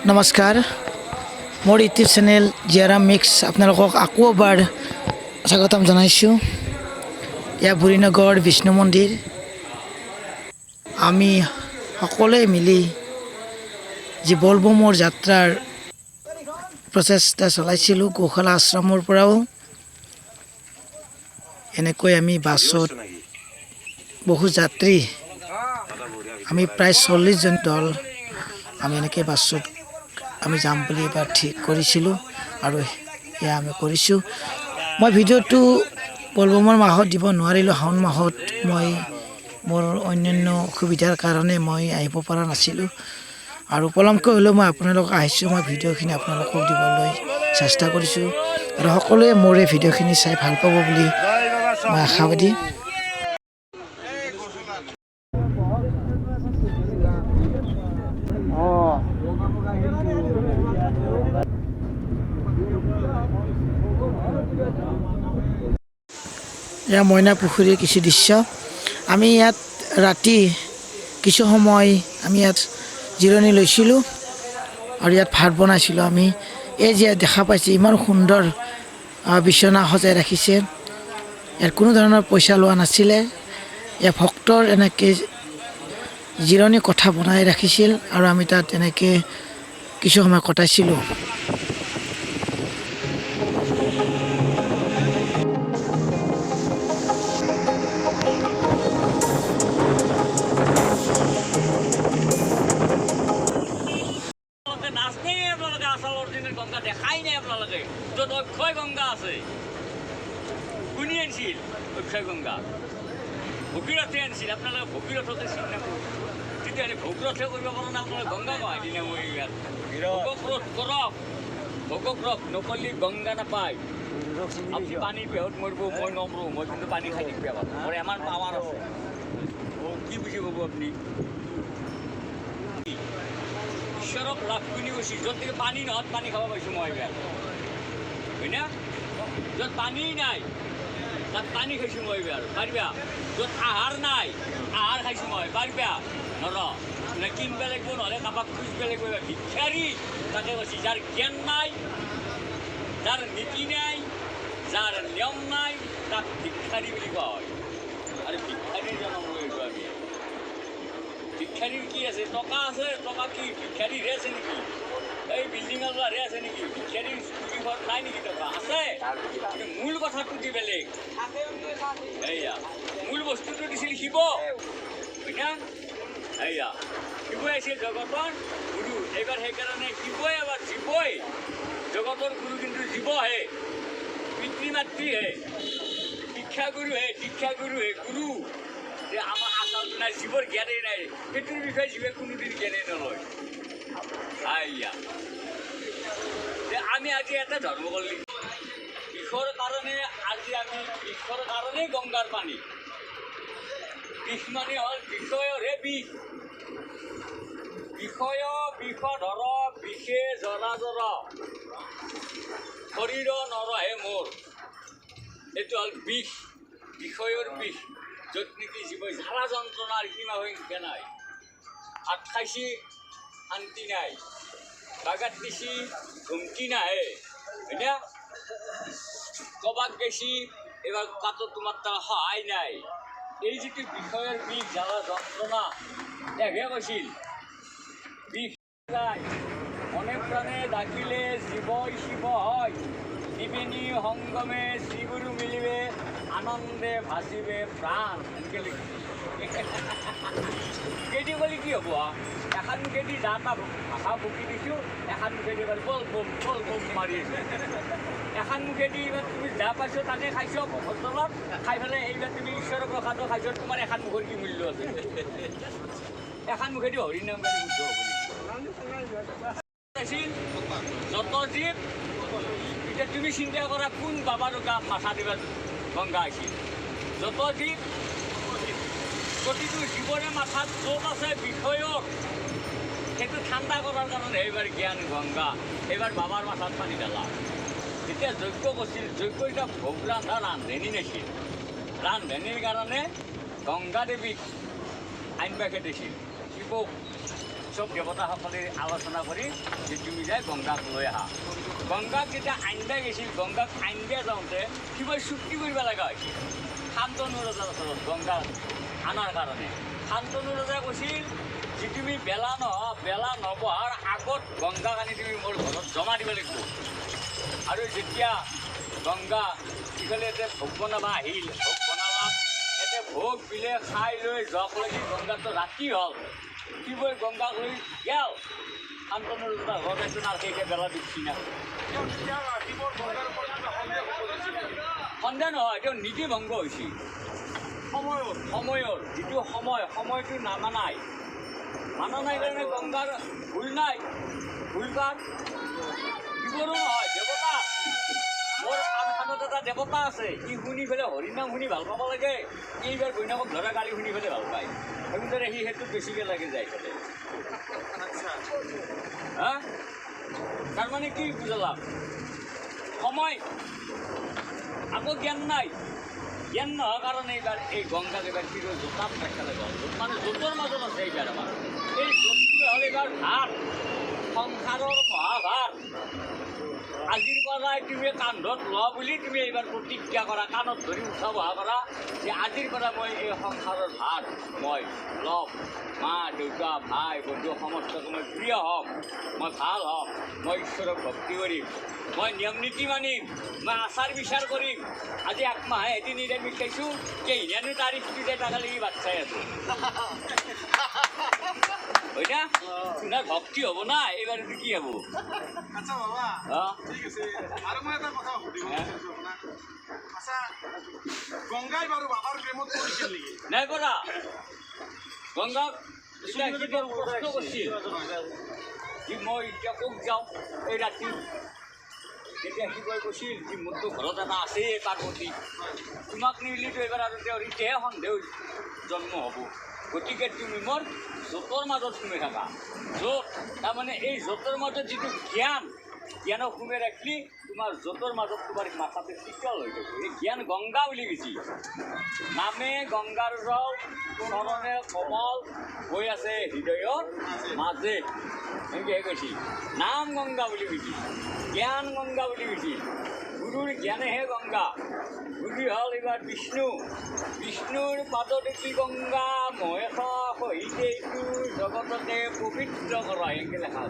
নমস্কাৰ মোৰ YouTube channel গ্ৰাম mix আপোনালোকক আকৌ এবাৰ স্বাগতম জনাইছোঁ। এয়া বুঢ়ীনগৰ বিষ্ণু মন্দিৰ। আমি সকলোৱে মিলি যি বলবমৰ যাত্ৰাৰ প্ৰচেষ্টা চলাইছিলোঁ গোশালা আশ্ৰমৰ পৰাও এনেকৈ আমি বাছত বহু যাত্ৰী আমি প্ৰায় 40 জন দল আমি এনেকৈ বাছত আমি যাম বুলি এবাৰ ঠিক কৰিছিলোঁ আৰু এয়া আমি কৰিছোঁ। মই ভিডিঅ'টো বলবমৰ মাহত দিব নোৱাৰিলোঁ। শাওণ মাহত মই মোৰ অন্যান্য অসুবিধাৰ কাৰণে মই আহিব পৰা নাছিলোঁ আৰু পলমকৈ হ'লেও মই আপোনালোকক আহিছোঁ। মই ভিডিঅ'খিনি আপোনালোকক দিবলৈ চেষ্টা কৰিছোঁ আৰু সকলোৱে মোৰ এই ভিডিঅ'খিনি চাই ভাল পাব বুলি মই আশাবাদী। এয়া মইনা পুখুৰীৰ কিছু দৃশ্য। আমি ইয়াত ৰাতি কিছু সময় আমি ইয়াত জিৰণি লৈছিলোঁ আৰু ইয়াত ভাত বনাইছিলোঁ। আমি এই যে দেখা পাইছে ইমান সুন্দৰ বিচনা সজাই ৰাখিছে। ইয়াত কোনো ধৰণৰ পইচা লোৱা নাছিলে। ইয়াত ভক্তৰ এনেকৈ জিৰণি কোঠা বনাই ৰাখিছিল আৰু আমি তাত এনেকৈ কিছু সময় কটাইছিলোঁ। গংগা দেখাই নাই আপোনালোকে, য'ত অক্ষয় গংগা আছে। কোনে আনিছিল অক্ষয় গংগা? ভগীৰথে আনিছিল। আপোনালোকে ভগীৰথতে চিন নাপাব। তেতিয়াহ'লে ভগীৰথে কৰিব পৰা নাই, আপোনালোকে গংগা কয় দিনা মই ইয়াত ভোগক কৰক, ভোগক ৰখ নকলি গংগা নাপায়। আপুনি পানীৰ পেহত মৰিব, মই নমৰোঁ। মই কিন্তু পানী খাই দিম পেহত, মোৰ ইমান পাৱাৰ আছে। কি বুজি পাব আপুনি? ঈশ্বৰক লাভ কৰি গৈছে। য'ত নেকি পানী নহত পানী খাব পাইছোঁ মই এইবাৰ, হয় না? য'ত পানী নাই তাত পানী খাইছোঁ মই এইবাৰ, পাৰিবা? য'ত আহাৰ নাই আহাৰ খাইছোঁ মই, পাৰিবা? নৰ কিনব লাগিব, নহ'লে কাৰোবাক খুজিব লাগিব। ভিক্ষাৰী তাকে কৈছে, যাৰ জ্ঞান নাই, যাৰ নীতি নাই, যাৰ নিয়ম নাই, তাক ভিক্ষাৰী বুলি কোৱা হয়। আৰু ভিক্ষাৰীৰ জন্ম লৈছোঁ আমি। ভিক্ষাৰীৰ কি আছে? টকা আছে। টকা কি ভিক্ষাৰীৰ আছে নেকি? এই বিল্ডিঙৰ ল'ৰাহে আছে নেকি? ভিক্ষাৰীৰ স্কুটি ঘৰত নাই নেকি? টকা আছে, কিন্তু মূল কথাটো কি বেলেগ? এয়া মূল বস্তুটো দিছিল শিৱ, হয় না? এয়া শিৱই আছিল জগতৰ গুৰু। এইবাৰ সেইকাৰণে শিৱই এবাৰ জীৱই জগতৰ গুৰু, কিন্তু জীৱহে পিতৃ মাতৃহে, শিক্ষাগুৰুহে, দীক্ষাগুৰুহে, গুৰু। যে আমাৰ আচলটো নাই, জীৱৰ জ্ঞানেই নাই। সেইটোৰ বিষয়ে জীৱে কোনোদিন জ্ঞানেই নলয়। আইয়া যে আমি আজি এটা ধৰ্ম কৰিলোঁ বিষৰ কাৰণে। আজি আমি বিষৰ কাৰণেই গংগাৰ পানী। বিষ মানে হ'ল বিষয়ৰহে বিষ। বিষয় বিষধৰ বিষে জৰাজৰ শৰীৰ নৰহে মোৰ। এইটো হ'ল বিষ, বিষয়ৰ বিষ। য'ত নেকি জীৱই জ্বালা যন্ত্ৰণাৰ সীমা সংখ্যা নাই। ভাত খাইছি শান্তি নাই, বাগাত দিছি ধুমকি নাহে, হয় না? ক'বাত গেছি এবাৰ কাটো তোমাৰ তাৰ সহায় নাই। এই যিটো বিষয়ৰ বিষ, জ্বালা যন্ত্ৰণা, এহে কৈছিল বিষ যায় মনে প্ৰাণে ডাকিলে জীৱই শিৱ হয়। ত্ৰিবেণী সংগমে শ্ৰীগুৰু মিলিবে, আনন্দে ভাসিবে প্ৰাণ। এনেকৈ লিখিছে। কেদি ক'লে কি হ'ব? এখন মুখেদি যাতা ভাষা ভুকি দিছোঁ, এখন মুখেদি এবাৰ বল বম মাৰি আছোঁ। এখন মুখেদি এইবাৰ তুমি যা পাইছোঁ তাকে খাইছ মুখৰ তলত, খাই পেলাই এইবাৰ তুমি ঈশ্বৰৰ প্ৰসাদো খাইছ। তোমাৰ এখন মুখৰ কি মূল্য আছে? এখন মুখেদি হৰি নাম গালি শুদ্ধ হ'ব আছিল যত জীৱ। এতিয়া তুমি চিন্তা কৰা, কোন বাবাৰ গাত মাথা দিবা গংগা আছিল? যত জীৱ, প্ৰতিটো জীৱৰে মাথাত য'ত আছে বিষয়ৰ, সেইটো ঠাণ্ডা কৰাৰ কাৰণে এইবাৰ জ্ঞান গংগা। এইবাৰ বাবাৰ মাথাত পানী ঢালা। যেতিয়া যজ্ঞ কৰিছিল, যজ্ঞ এতিয়া ভোগ ৰান্ধা ৰান্ধনি নাছিল। ৰান্ধনিৰ কাৰণে গংগা দেৱীক আনিবা খেদিছিল। শিৱক চব দেৱতাসকলে আলোচনা কৰি যে তুমি যাই গংগাক লৈ আহা। গংগাক যেতিয়া আনিবা গৈছিল, গংগাক আনিবা যাওঁতে কিবা চুক্তি কৰিব লগা হৈছিল শান্তনু ৰজাৰ ওচৰত গংগাক আনাৰ কাৰণে। শান্তনু ৰজাই কৈছিল যে তুমি বেলা নবহাৰ আগত গংগাক আনি তুমি মোৰ ঘৰত জমা দিব লাগিব। আৰু যেতিয়া গংগা ইফালে এতে ভোগ বনাবা আহিল, ভোগ বনাবা এতে ভোগ বিলে খাই লৈ জক লাগি গংগাটো ৰাতি হ'ল। কি বৈ গংগাক লৈ গেল শান্তনু ৰজা ঘৰত একজন আৰু সেইকে বেলা দিচ্ছি না। সন্দেহ নহয়, তেওঁ নীতি ভংগ হৈছিল। সময়ৰ যিটো সময়টো মানা নাই কাৰণে গংগাৰ ভুল নাই। ভুল কাৰ বিবৰো নহয়, দেৱতা। মোৰ কামখানত এটা দেৱতা আছে, ই শুনি পেলাই হৰিনাম শুনি ভাল পাব লাগে। এইবাৰ বৈনাকক ধৰা গালি শুনি পেলাই ভাল পায়। সেইদৰে সি সেইটোত বেছিকৈ লাগি যায় পেলাই। হা তাৰমানে কি বুজালাম? সময় আকৌ জ্ঞান নাই। জ্ঞান নোহোৱাৰ কাৰণে এইবাৰ এই গংগাক এইবাৰ কি জোতাত ৰাখিলে গ'ল। মানে জোঁটৰ মাজত আছে এইবাৰ আমাৰ। এই জোঁটটোৱে হ'ল এইবাৰ ভাত, সংসাৰৰ মহাভাত। আজিৰ পৰাই তুমি কান্ধত লোৱা বুলি তুমি এইবাৰ প্ৰতিজ্ঞা কৰা, কাণত ধৰি উঠা বহা কৰা যে আজিৰ পৰা মই এই সংসাৰৰ ভাত মই ল'ম। মা দেউতা ভাই বন্ধু সমস্তকে মই প্ৰিয় হ'ম, মই ভাল হ'ম, মই ঈশ্বৰক ভক্তি কৰিম, মই নিয়ম নীতি মানিম, মই আচাৰ বিচাৰ কৰিম। আজি একমাহে এদিন নিৰামিষ খাইছোঁ, কেইনানো তাৰিখটো যে টাকা লাগি ভাত খাই আছোঁ। হয় না? তোমাৰ ভক্তি হ'ব না, এইবাৰ কি হ'ব? আচ্ছা বাবা, ঠিক আছে। আৰু মই এটা কথা সুধিব বিচাৰিছোঁ আপোনাক। আচ্ছা, গংগাই বাৰু বাবাৰ প্ৰেমত পৰিছিল নেকি? নাই পৰা। গংগাক প্ৰশ্ন কৰিছিল যে মই এতিয়া ক'ত যাওঁ এই ৰাতি। তেতিয়া শিৱই কৈছিল যে মোৰতো ঘৰত এটা আছেই পাৰ্বতী, তোমাক নিলেতো এইবাৰ আৰু তেওঁৰ এতিয়াহে সন্দেহ জন্ম হ'ব। গতিকে তুমি মোৰ জোঁটৰ মাজত সোমাই থাকা। জোঁট তাৰমানে এই জোঁটৰ মাজত যিটো জ্ঞানক সোমাই ৰাখিলি তোমাৰ জোঁটৰ মাজত তোমাৰ মাথাটো শীতল হৈ থাকিব। এই জ্ঞান গংগা বুলি কৈছি। নামে গংগাৰ জল, চৰণে কমল হৈ আছে হৃদয়ৰ মাজে, এনেকৈ কৈছি। নাম গংগা বুলি কৈছি, জ্ঞান গংগা বুলি কৈছি। গুৰুৰ জ্ঞানেহে গংগা। গুৰু হ'ল এইবাৰ বিষ্ণু। বিষ্ণুৰ পাদত কি গংগা মহেশ সহিতে এইটো জগততে পবিত্ৰ কৰা, এনেকৈ লেখা আছে।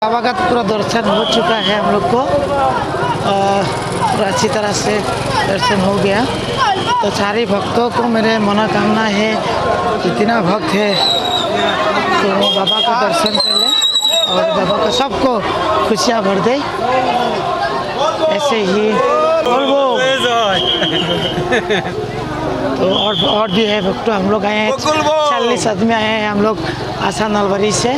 बाबा का पूरा दर्शन हो चुका है हम लोग को, पूरा अच्छी तरह से दर्शन हो गया। तो सारे भक्तों को मेरे मनोकामना है, जितना भक्त है तो वो बाबा का दर्शन कर ले और बाबा को सबको खुशियाँ भर दे। ऐसे ही तो और भी है भक्त, हम लोग आए हैं 40 आदमी आए हैं हम लोग आशा नलबरी से,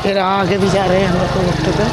फिर आगे भी जा रहे हैं हम लोग को भक्तों पे।